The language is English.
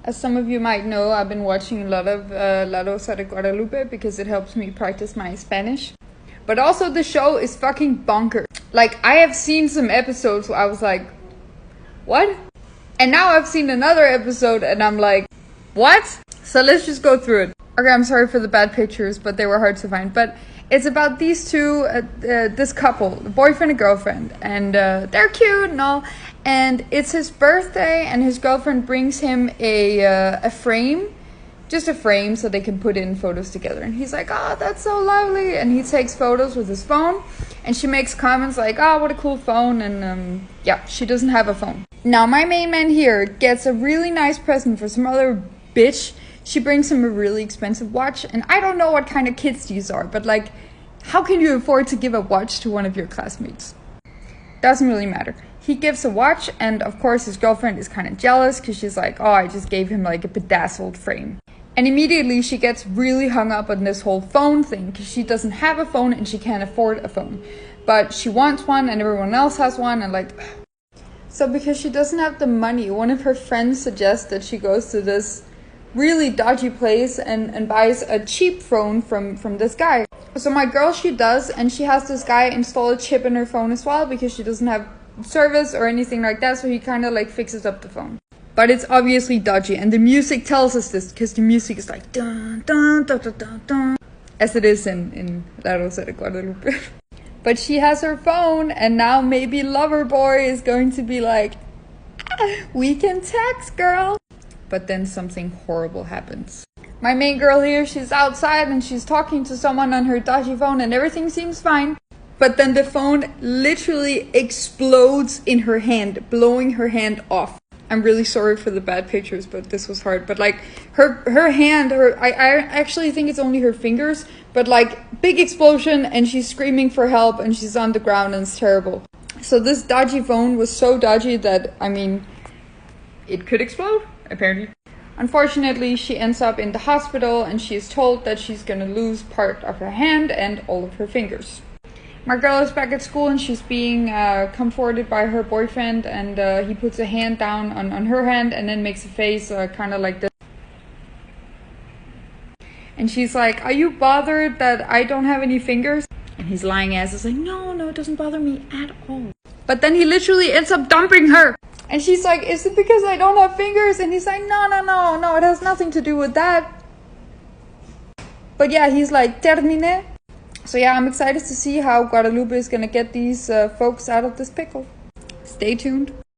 As some of you might know, I've been watching a lot of La Rosa de Guadalupe because it helps me practice my Spanish. But also the show is fucking bonkers. Like, I have seen some episodes where I was like, what? And now I've seen another episode and I'm like, what? So let's just go through it. Okay, I'm sorry for the bad pictures, but they were hard to find. But it's about these two, this couple, the boyfriend and girlfriend, and they're cute and all. And it's his birthday, and his girlfriend brings him a frame, just a frame, so they can put in photos together. And he's like, "Oh, that's so lovely!" And he takes photos with his phone, and she makes comments like, "Oh, what a cool phone!" And yeah, she doesn't have a phone. Now, my main man here gets a really nice present for some other bitch. She brings him a really expensive watch, and I don't know what kind of kids these are, but like, how can you afford to give a watch to one of your classmates? Doesn't really matter. He gives a watch, and of course his girlfriend is kind of jealous because she's like, oh, I just gave him like a bedazzled frame. And immediately she gets really hung up on this whole phone thing because she doesn't have a phone and she can't afford a phone. But she wants one and everyone else has one, and like... So because she doesn't have the money, one of her friends suggests that she goes to this really dodgy place and buys a cheap phone from this guy. So my girl, she does, and she has this guy install a chip in her phone as well because she doesn't have service or anything like that, so he kind of like fixes up the phone. But it's obviously dodgy, and the music tells us this because the music is like dun dun dun dun dun dun, as it is in La Rosa de Guadalupe. But she has her phone, and now maybe lover boy is going to be like, we can text, girl. But then something horrible happens. My main girl here, she's outside and she's talking to someone on her dodgy phone and everything seems fine. But then the phone literally explodes in her hand, blowing her hand off. I'm really sorry for the bad pictures, but this was hard. But like her hand, I actually think it's only her fingers, but like big explosion and she's screaming for help and she's on the ground and it's terrible. So this dodgy phone was so dodgy that, I mean, it could explode, apparently. Unfortunately, she ends up in the hospital and she is told that she's gonna lose part of her hand and all of her fingers. My girl is back at school and she's being comforted by her boyfriend, and he puts a hand down on her hand and then makes a face kind of like this. And she's like, are you bothered that I don't have any fingers? And his lying ass is like, no, it doesn't bother me at all. But then he literally ends up dumping her. And she's like, is it because I don't have fingers? And he's like, no, it has nothing to do with that. But yeah, he's like, termine. So yeah, I'm excited to see how Guadalupe is gonna get these folks out of this pickle. Stay tuned.